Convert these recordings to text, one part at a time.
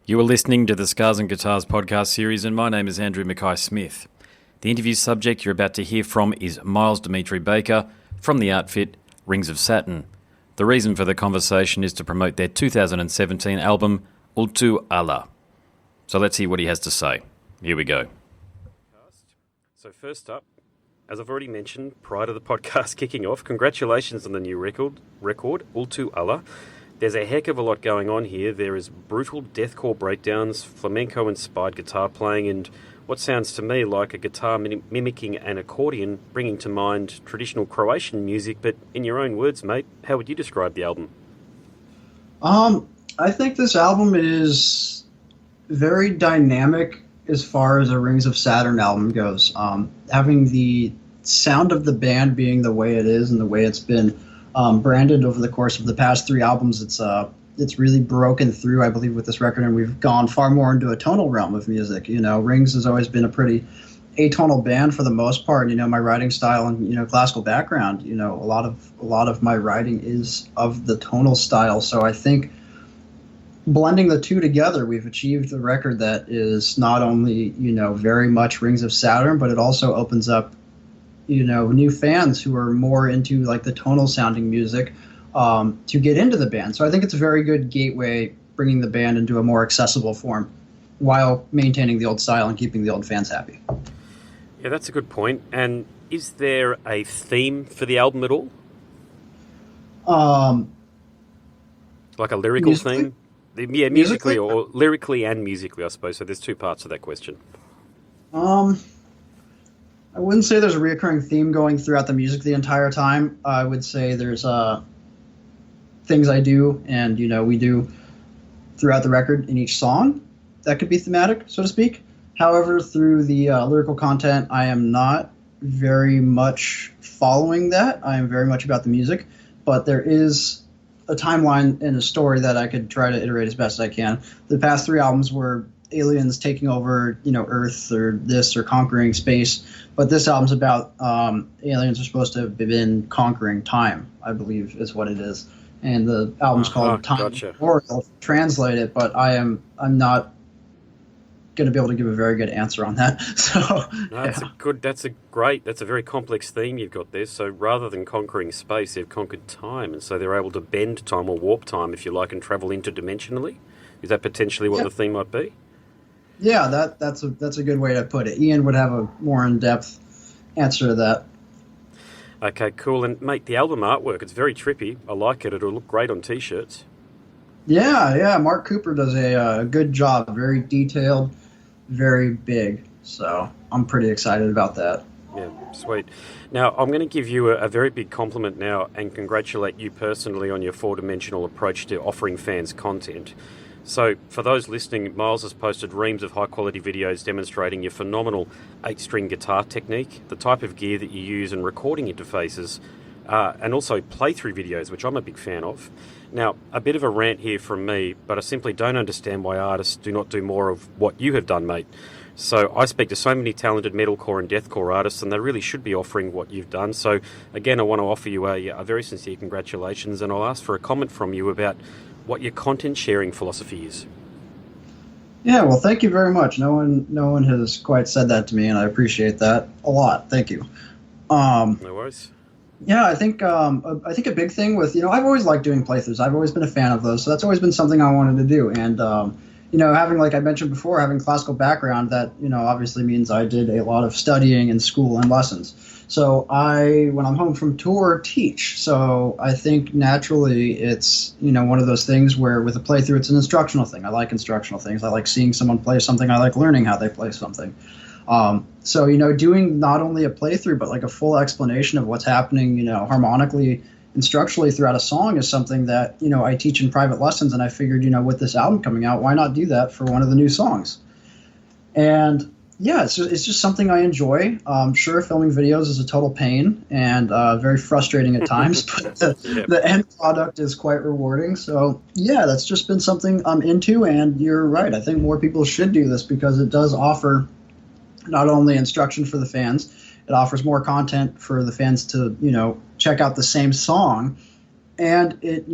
You are listening to the Scars and Guitars podcast series, and my name is Andrew Mackay-Smith. The interview subject you're about to hear from is Miles Dimitri Baker from the outfit Rings of Saturn. The reason for the conversation is to promote their 2017 album, Ultu Ulla. So let's hear what he has to say. Here we go. So first up, as I've already mentioned prior to the podcast kicking off, congratulations on the new record Ultu Ulla. There's a heck of a lot going on here. There is brutal deathcore breakdowns, flamenco-inspired guitar playing, and what sounds to me like a guitar mimicking an accordion, bringing to mind traditional Croatian music. But in your own words, mate, how would you describe the album? I think this album is very dynamic as far as a Rings of Saturn album goes. Having the sound of the band being the way it is and the way it's been branded over the course of the past three albums, it's really broken through, I believe, with this record, and we've gone far more into a tonal realm of music. You know, Rings has always been a pretty atonal band for the most part. You know, my writing style and classical background. You know, a lot of my writing is of the tonal style. So I think blending the two together, we've achieved a record that is not only very much Rings of Saturn, but it also opens up new fans who are more into like the tonal sounding music to get into the band. So I think it's a very good gateway, bringing the band into a more accessible form while maintaining the old style and keeping the old fans happy. Yeah, that's a good point. And is there a theme for the album at all? Like a lyrical theme? Yeah, musically or lyrically and musically, I suppose. So there's two parts to that question. I wouldn't say there's a recurring theme going throughout the music the entire time. I would say there's things I do and we do throughout the record in each song that could be thematic, so to speak. However, through the lyrical content, I am not very much following that. I am very much about the music, but there is a timeline and a story that I could try to iterate as best as I can. The past three albums were aliens taking over, Earth or this or conquering space. But this album's about aliens are supposed to have been conquering time, I believe is what it is. And the album's called Time Memorial. Translate it, but I'm not going to be able to give a very good answer on that. So that's a very complex theme you've got there. So rather than conquering space, they've conquered time, and so they're able to bend time or warp time, if you like, and travel interdimensionally. Is that potentially what the theme might be? Yeah, that's a good way to put it. Ian would have a more in-depth answer to that. Okay, cool. And mate, the album artwork, it's very trippy. I like it. It'll look great on t-shirts. Yeah. Mark Cooper does a good job. Very detailed, very big. So I'm pretty excited about that. Yeah, sweet. Now, I'm going to give you a very big compliment now and congratulate you personally on your four-dimensional approach to offering fans content. So, for those listening, Miles has posted reams of high-quality videos demonstrating your phenomenal 8-string guitar technique, the type of gear that you use and recording interfaces, and also playthrough videos, which I'm a big fan of. Now, a bit of a rant here from me, but I simply don't understand why artists do not do more of what you have done, mate. So I speak to so many talented metalcore and deathcore artists, and they really should be offering what you've done. So, again, I want to offer you a very sincere congratulations, and I'll ask for a comment from you about what your content sharing philosophy is. Yeah, well, thank you very much. No one has quite said that to me, and I appreciate that a lot. Thank you. No worries. Yeah, I think a big thing with I've always liked doing playthroughs. I've always been a fan of those, so that's always been something I wanted to do. And having, like I mentioned before, having classical background, that obviously means I did a lot of studying in school and lessons. So when I'm home from tour, teach. So I think naturally it's, one of those things where with a playthrough, it's an instructional thing. I like instructional things. I like seeing someone play something. I like learning how they play something. So, doing not only a playthrough, but like a full explanation of what's happening, harmonically and structurally throughout a song is something that, I teach in private lessons. And I figured, with this album coming out, why not do that for one of the new songs? And yeah, it's just something I enjoy. Sure, filming videos is a total pain and very frustrating at times, but the end product is quite rewarding. So yeah, that's just been something I'm into, and you're right. I think more people should do this because it does offer not only instruction for the fans, it offers more content for the fans to, check out the same song, and it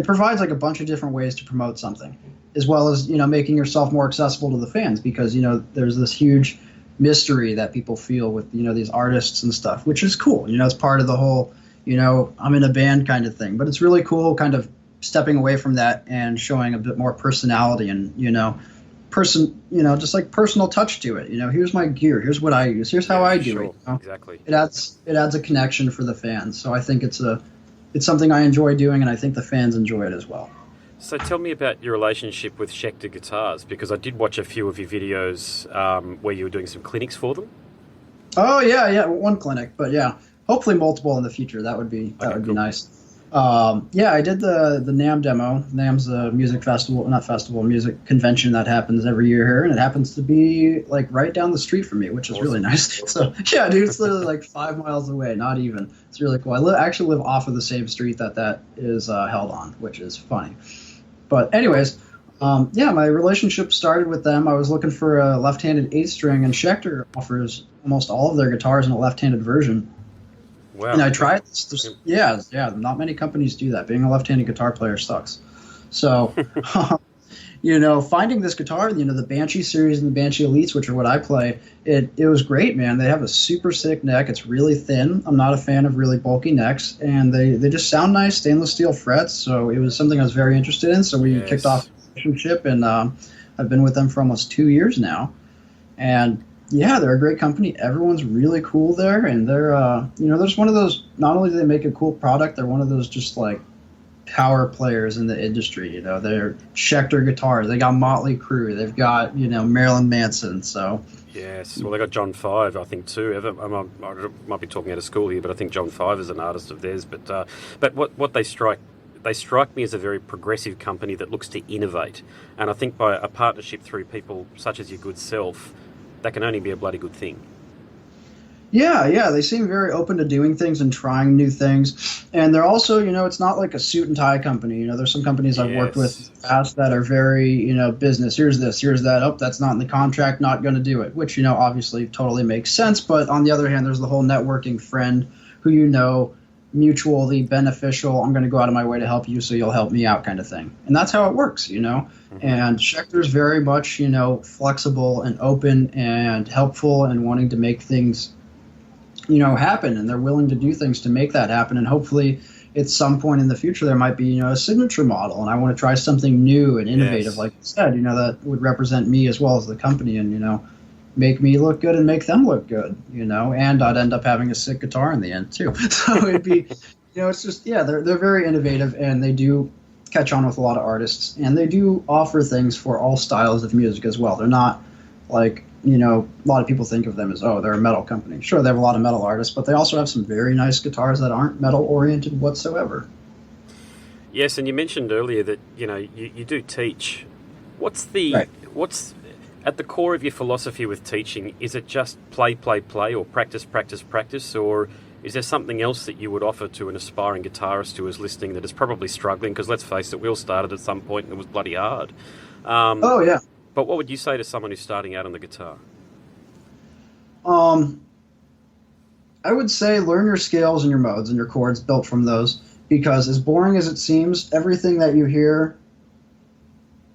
provides like a bunch of different ways to promote something. as well as, making yourself more accessible to the fans, because, there's this huge mystery that people feel with, these artists and stuff, which is cool. It's part of the whole, I'm in a band kind of thing. But it's really cool kind of stepping away from that and showing a bit more personality and, just like personal touch to it. Here's my gear, here's what I use, here's how I do it. Exactly. It adds a connection for the fans. So I think it's something I enjoy doing, and I think the fans enjoy it as well. So tell me about your relationship with Schecter guitars, because I did watch a few of your videos where you were doing some clinics for them. Oh yeah, one clinic, but yeah, hopefully multiple in the future. That would be be nice. I did the NAMM demo. NAMM's a music music convention that happens every year here, and it happens to be like right down the street from me, which is really nice. So yeah, dude, it's literally like 5 miles away, not even. It's really cool. I actually live off of the same street that is held on, which is funny. But anyways, my relationship started with them. I was looking for a left-handed 8-string, and Schecter offers almost all of their guitars in a left-handed version. Wow. And I tried this. Yeah, not many companies do that. Being a left-handed guitar player sucks. So, finding this guitar, the Banshee series and the Banshee Elites, which are what I play, it was great, man. They have a super sick neck. It's really thin. I'm not a fan of really bulky necks, and they just sound nice, stainless steel frets. So it was something I was very interested in. So we kicked off a relationship, and I've been with them for almost 2 years now. And yeah, they're a great company. Everyone's really cool there, and they're they're just one of those. Not only do they make a cool product, they're one of those just like power players in the industry. They're Schecter guitars. They got Motley Crue. They've got Marilyn Manson. So yes, well, they got John Five, I think, too. I might be talking out of school here, but I think John Five is an artist of theirs. But what they strike me as a very progressive company that looks to innovate, and I think by a partnership through people such as your good self, that can only be a bloody good thing. Yeah, they seem very open to doing things and trying new things. And they're also, it's not like a suit and tie company. There's some companies I've worked with in the past that are very, business. Here's this, here's that. Oh, that's not in the contract, not going to do it, which, obviously totally makes sense. But on the other hand, there's the whole networking friend who mutually beneficial. I'm going to go out of my way to help you, so you'll help me out kind of thing. And that's how it works, Mm-hmm. And Schecter's very much, flexible and open and helpful and wanting to make things, happen. And they're willing to do things to make that happen. And hopefully at some point in the future, there might be, a signature model. And I want to try something new and innovative, like you said, that would represent me as well as the company and, make me look good and make them look good, and I'd end up having a sick guitar in the end too. So it'd be, it's just, they're very innovative, and they do catch on with a lot of artists, and they do offer things for all styles of music as well. They're not like, a lot of people think of them as, they're a metal company. Sure, they have a lot of metal artists, but they also have some very nice guitars that aren't metal oriented whatsoever. Yes, and you mentioned earlier that, you do teach. What's at the core of your philosophy with teaching? Is it just play, or practice, or is there something else that you would offer to an aspiring guitarist who is listening that is probably struggling? Because let's face it, we all started at some point and it was bloody hard. But what would you say to someone who's starting out on the guitar? I would say learn your scales and your modes and your chords built from those, because as boring as it seems, everything that you hear,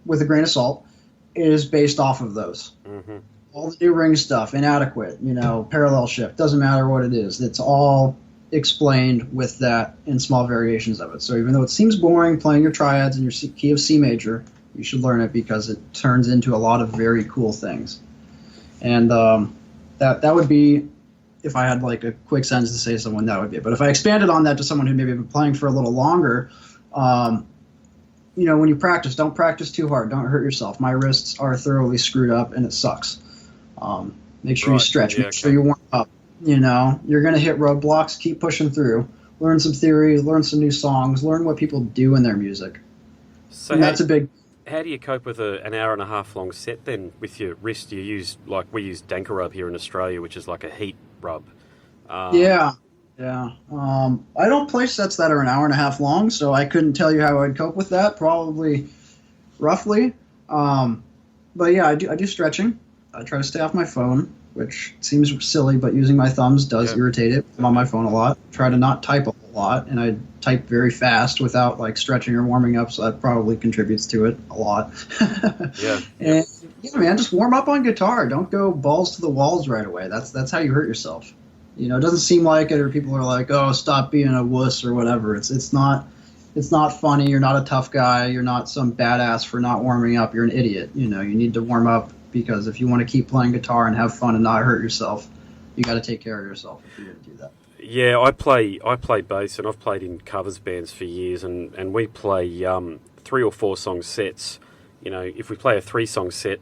with a grain of salt, is based off of those. Mm-hmm. All the new ring stuff, inadequate, parallel shift, doesn't matter what it is. It's all explained with that in small variations of it. So even though it seems boring playing your triads in your key of C major, you should learn it, because it turns into a lot of very cool things. And that would be, if I had like a quick sentence to say to someone, that would be it. But if I expanded on that to someone who maybe been playing for a little longer, when you practice, don't practice too hard. Don't hurt yourself. My wrists are thoroughly screwed up, and it sucks. Make sure you stretch. Make sure you warm up. You're going to hit roadblocks. Keep pushing through. Learn some theory. Learn some new songs. Learn what people do in their music. So and that's a big... How do you cope with an hour and a half long set then with your wrist? You use, like we use Danker rub here in Australia, which is like a heat rub. Yeah. I don't play sets that are an hour and a half long, so I couldn't tell you how I'd cope with that. Probably, roughly. But yeah, I do stretching. I try to stay off my phone, which seems silly, but using my thumbs does irritate it. I'm on my phone a lot. Try to not type a whole lot, and I type very fast without like stretching or warming up, so that probably contributes to it a lot. Yeah. And yeah, man, just warm up on guitar. Don't go balls to the walls right away. That's how you hurt yourself. You know, it doesn't seem like it, or people are like, "Oh, stop being a wuss" or whatever. It's not funny. You're not a tough guy. You're not some badass for not warming up. You're an idiot. You know, you need to warm up because if you want to keep playing guitar and have fun and not hurt yourself, you got to take care of yourself if you're going to do that. Yeah, I play bass, and I've played in covers bands for years, and we play 3 or 4 song sets. You know, if we play a 3-song set,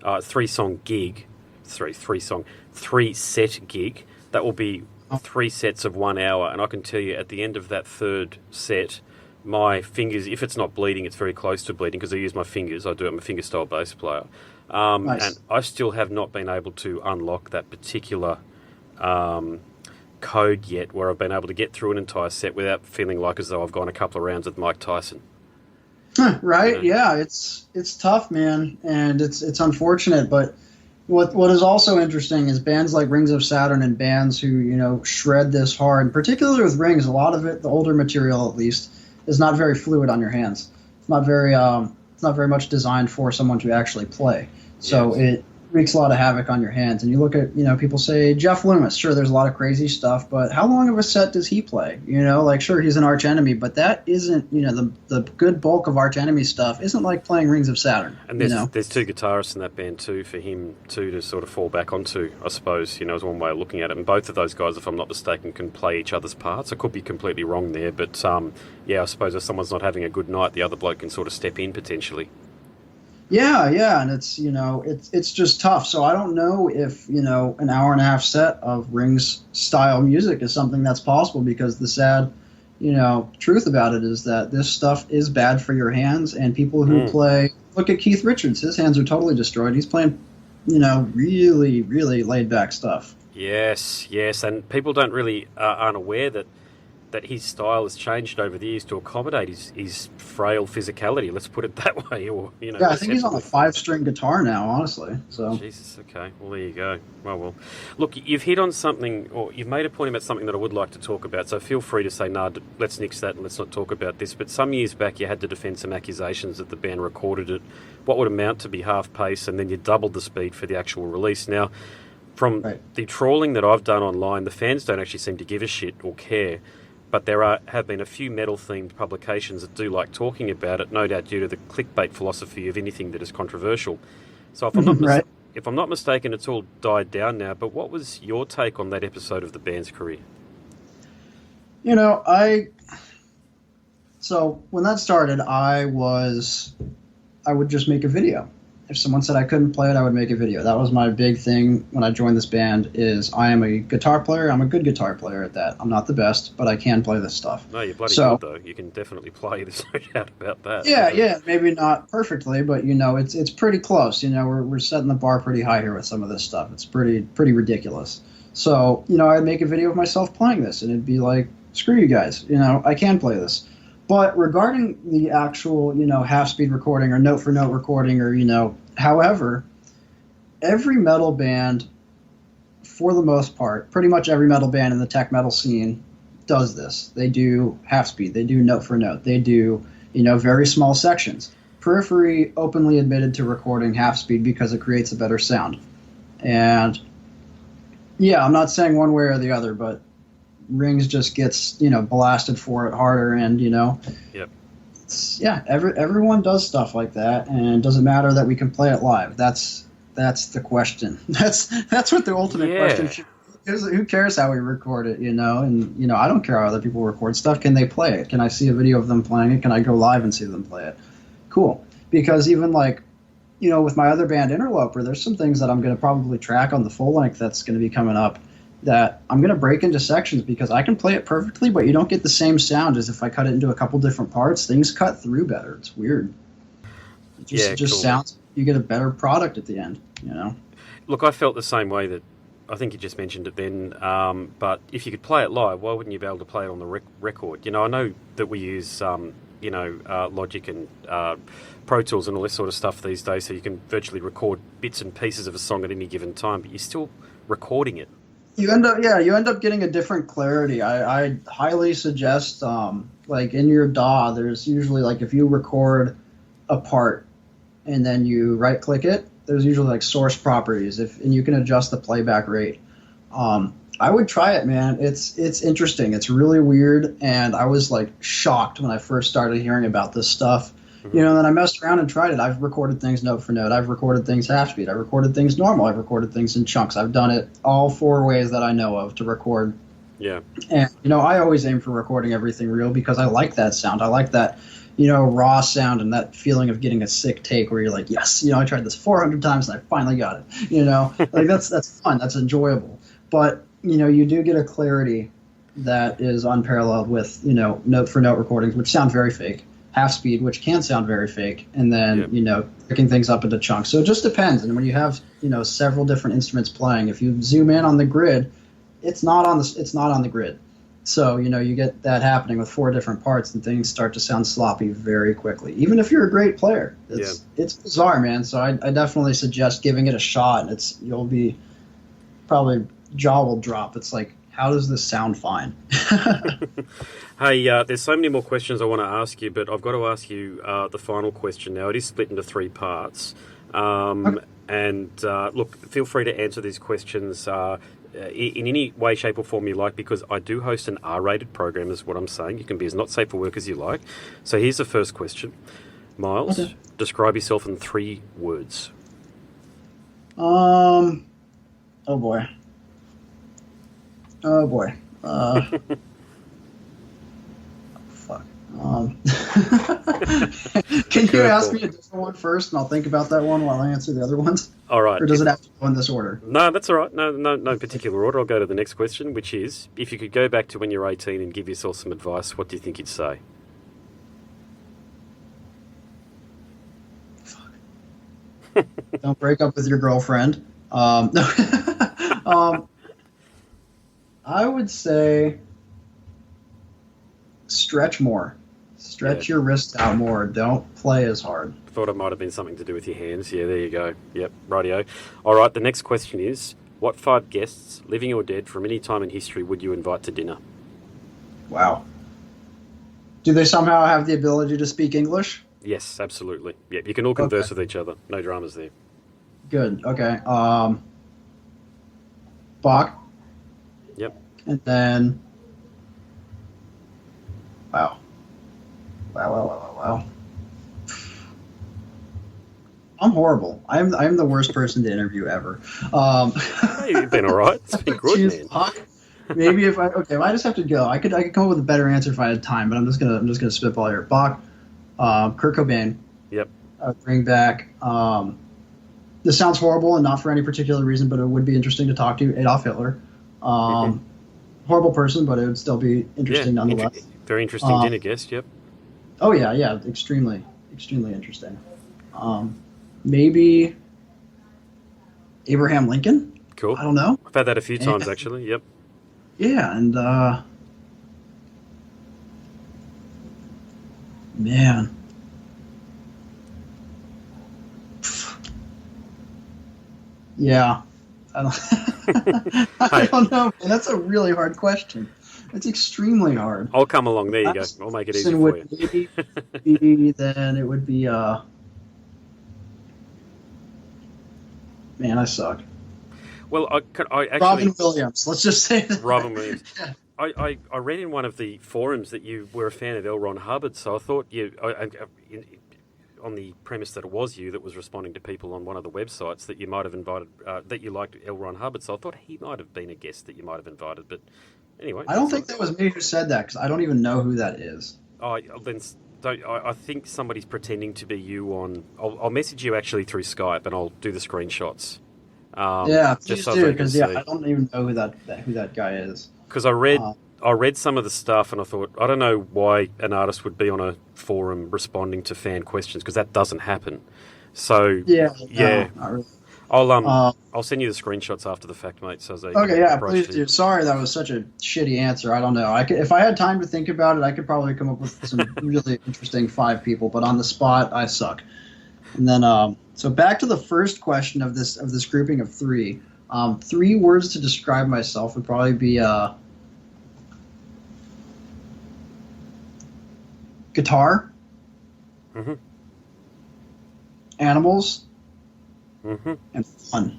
3-song gig, 3-set gig, that will be 3 sets of 1 hour, and I can tell you at the end of that third set, my fingers, if it's not bleeding, it's very close to bleeding because I use my fingers. I'm a finger-style bass player. Nice. And I still have not been able to unlock that particular code yet where I've been able to get through an entire set without feeling like as though I've gone a couple of rounds with Mike Tyson. Right? Yeah, it's tough, man, and it's unfortunate, but what is also interesting is bands like Rings of Saturn and bands who, you know, shred this hard, particularly with Rings, a lot of it, the older material at least, is not very fluid on your hands. It's not very much designed for someone to actually play. So Yes. it wreaks a lot of havoc on your hands. And you look at, you know, people say Jeff Loomis, sure, there's a lot of crazy stuff, but how long of a set does he play? You know, like, sure, he's an Arch Enemy, but that isn't, you know, the good bulk of Arch Enemy stuff isn't like playing Rings of Saturn. And there's you know? there's 2 guitarists in that band too, for him too to sort of fall back onto, I suppose, you know, is one way of looking at it. And both of those guys, if I'm not mistaken, can play each other's parts. I could be completely wrong there, but yeah, I suppose if someone's not having a good night, the other bloke can sort of step in potentially. Yeah, and it's, you know, it's just tough. So I don't know if, you know, an hour and a half set of Rings style music is something that's possible, because the sad, you know, truth about it is that this stuff is bad for your hands, and people who play, look at Keith Richards, his hands are totally destroyed. He's playing, you know, really, really laid back stuff. Yes, and people don't really aren't aware that his style has changed over the years to accommodate his frail physicality. Let's put it that way. Or, you know, Yeah, I think he's on a 5-string guitar now, honestly. So Jesus, okay. Well, there you go. Well. Look, you've hit on something, or you've made a point about something that I would like to talk about, so feel free to say, nah, let's nix that and let's not talk about this. But some years back, you had to defend some accusations that the band recorded it what would amount to be half pace, and then you doubled the speed for the actual release. Now, from the trawling that I've done online, the fans don't actually seem to give a shit or care. But there have been a few metal-themed publications that do like talking about it, no doubt due to the clickbait philosophy of anything that is controversial. So if I'm not if I'm not mistaken, it's all died down now. But what was your take on that episode of the band's career? You know, so when that started, I would just make a video. If someone said I couldn't play it, I would make a video. That was my big thing when I joined this band, is I am a guitar player. I'm a good guitar player at that. I'm not the best, but I can play this stuff. No, you're bloody good, though. You can definitely play. There's no doubt about that. Yeah, maybe not perfectly, but, you know, it's pretty close. You know, we're setting the bar pretty high here with some of this stuff. It's pretty ridiculous. So, you know, I'd make a video of myself playing this, and it'd be like, screw you guys. You know, I can play this. But regarding the actual, you know, half-speed recording or note-for-note recording, or, you know, however, every metal band, for the most part, pretty much every metal band in the tech metal scene does this. They do half-speed. They do note-for-note. They do, you know, very small sections. Periphery openly admitted to recording half-speed because it creates a better sound. And, yeah, I'm not saying one way or the other, but Rings just gets, you know, blasted for it harder, and, you know, everyone does stuff like that, and it doesn't matter that we can play it live. That's the question. That's what the ultimate question should be. Who cares how we record it, you know? And, you know, I don't care how other people record stuff. Can they play it? Can I see a video of them playing it? Can I go live and see them play it? Cool. Because even, like, you know, with my other band Interloper, there's some things that I'm going to probably track on the full length that's going to be coming up that I'm going to break into sections, because I can play it perfectly, but you don't get the same sound as if I cut it into a couple different parts. Things cut through better. It's weird. It just sounds, you get a better product at the end, you know? Look, I felt the same way. That I think you just mentioned it then, but if you could play it live, why wouldn't you be able to play it on the record? You know, I know that we use, you know, Logic and Pro Tools and all this sort of stuff these days, so you can virtually record bits and pieces of a song at any given time, but you're still recording it. you end up getting a different clarity. I highly suggest, like in your DAW, there's usually like if you record a part and then you right click it, there's usually like source properties and you can adjust the playback rate. I would try it, man. It's interesting. It's really weird, and I was like shocked when I first started hearing about this stuff. You know, and then I messed around and tried it. I've recorded things note for note. I've recorded things half speed. I've recorded things normal. I've recorded things in chunks. I've done it all 4 ways that I know of to record. Yeah. And, you know, I always aim for recording everything real because I like that sound. I like that, you know, raw sound and that feeling of getting a sick take where you're like, yes, you know, I tried this 400 times and I finally got it. You know, like that's fun. That's enjoyable. But, you know, you do get a clarity that is unparalleled with, you know, note for note recordings, which sound very fake. Half speed, which can sound very fake, and then you know, picking things up into chunks. So it just depends. And when you have, you know, several different instruments playing, if you zoom in on the grid, it's not on the grid. So, you know, you get that happening with 4 different parts, and things start to sound sloppy very quickly. Even if you're a great player, it's bizarre, man. So I definitely suggest giving it a shot. You'll be probably jaw will drop. It's like, how does this sound fine? Hey, there's so many more questions I want to ask you, but I've got to ask you the final question now. It is split into 3 parts. Okay. And look, feel free to answer these questions in any way, shape or form you like, because I do host an R-rated program is what I'm saying. You can be as not safe for work as you like. So here's the first question. Miles, describe yourself in 3 words. Oh boy. Fuck. Can you ask me a different one first, and I'll think about that one while I answer the other ones? All right. Or does it have to go in this order? No, that's all right. No particular order. I'll go to the next question, which is, if you could go back to when you're 18 and give yourself some advice, what do you think you'd say? Fuck. Don't break up with your girlfriend. I would say stretch more. Stretch your wrists out more. Don't play as hard. Thought it might have been something to do with your hands. Yeah, there you go. Yep, rightio. All right, the next question is, what 5 guests, living or dead, from any time in history would you invite to dinner? Wow. Do they somehow have the ability to speak English? Yes, absolutely. Yep, you can all converse with each other. No dramas there. Good. Okay. Bach. Yep. And then, wow. I'm horrible. I'm the worst person to interview ever. Hey, you've been all right. It's been good, man. Bach. Maybe if I just have to go. I could come up with a better answer if I had time, but I'm just gonna spitball here. Bach, Kurt Cobain. Yep. I would bring back. This sounds horrible and not for any particular reason, but it would be interesting to talk to Adolf Hitler. Horrible person, but it would still be interesting nonetheless. Very interesting dinner guest, yep. Oh, yeah, extremely interesting. Maybe Abraham Lincoln? Cool. I don't know. I've had that a few times, actually, yep. Yeah, and, man. Yeah. I don't know. Man. That's a really hard question. It's extremely hard. I'll come along. There you go. I'll make it easy for you. Then it would be. Man, I suck. Well, I actually. Robin Williams. Let's just say that. Robin Williams. I read in one of the forums that you were a fan of L. Ron Hubbard, so I thought on the premise that it was you that was responding to people on one of the websites that you might have invited, that you liked L. Ron Hubbard, so I thought he might have been a guest that you might have invited, but anyway. I don't think that was me who said that, because I don't even know who that is. Oh, then I think somebody's pretending to be you on... I'll message you actually through Skype, and I'll do the screenshots. Yeah, please just so do, because I don't even know who that guy is. Because I read some of the stuff and I thought, I don't know why an artist would be on a forum responding to fan questions, because that doesn't happen. So yeah, no, not really. I'll send you the screenshots after the fact, mate. So please do. Sorry, that was such a shitty answer. I don't know. If I had time to think about it, I could probably come up with some really interesting 5 people. But on the spot, I suck. And then so back to the first question of this grouping of 3. Three words to describe myself would probably be guitar, Mm-hmm. animals, Mm-hmm. and fun.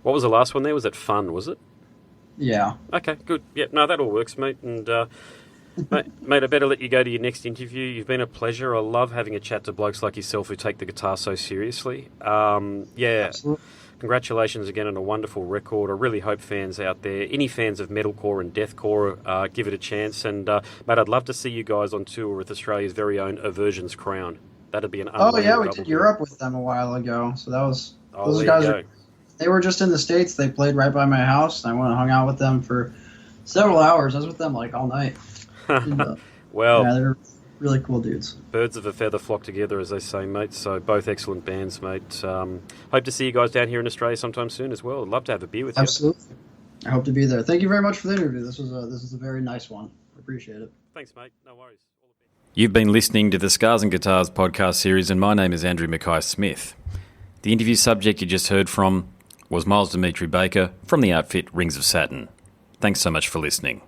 What was the last one there? Was it fun, was it? Yeah. Okay, good. Yeah, no, that all works, mate. And, mate, I better let you go to your next interview. You've been a pleasure. I love having a chat to blokes like yourself who take the guitar so seriously. Yeah, Absolutely. congratulations again on a wonderful record. I really hope fans out there, any fans of metalcore and deathcore, give it a chance. And, mate, I'd love to see you guys on tour with Australia's very own Aversion's Crown. That'd be an Oh yeah, we double did bill. Europe with them a while ago. So that was Oh, those there guys. you go. They were just in the States. They played right by my house. I went and hung out with them for several hours. I was with them like all night. And, Well, yeah, they're really cool dudes. birds of a feather flock together, as they say, mate. So both excellent bands, mate. Hope to see you guys down here in Australia sometime soon as well. I'd love to have a beer with you. Absolutely. I hope to be there. Thank you very much for the interview. This was a very nice one. I appreciate it. Thanks, mate. No worries. All the best. You've been listening to the Scars and Guitars podcast series, and my name is Andrew Mackay-Smith. The interview subject you just heard from was Miles Dimitri Baker from the outfit Rings of Saturn. Thanks so much for listening.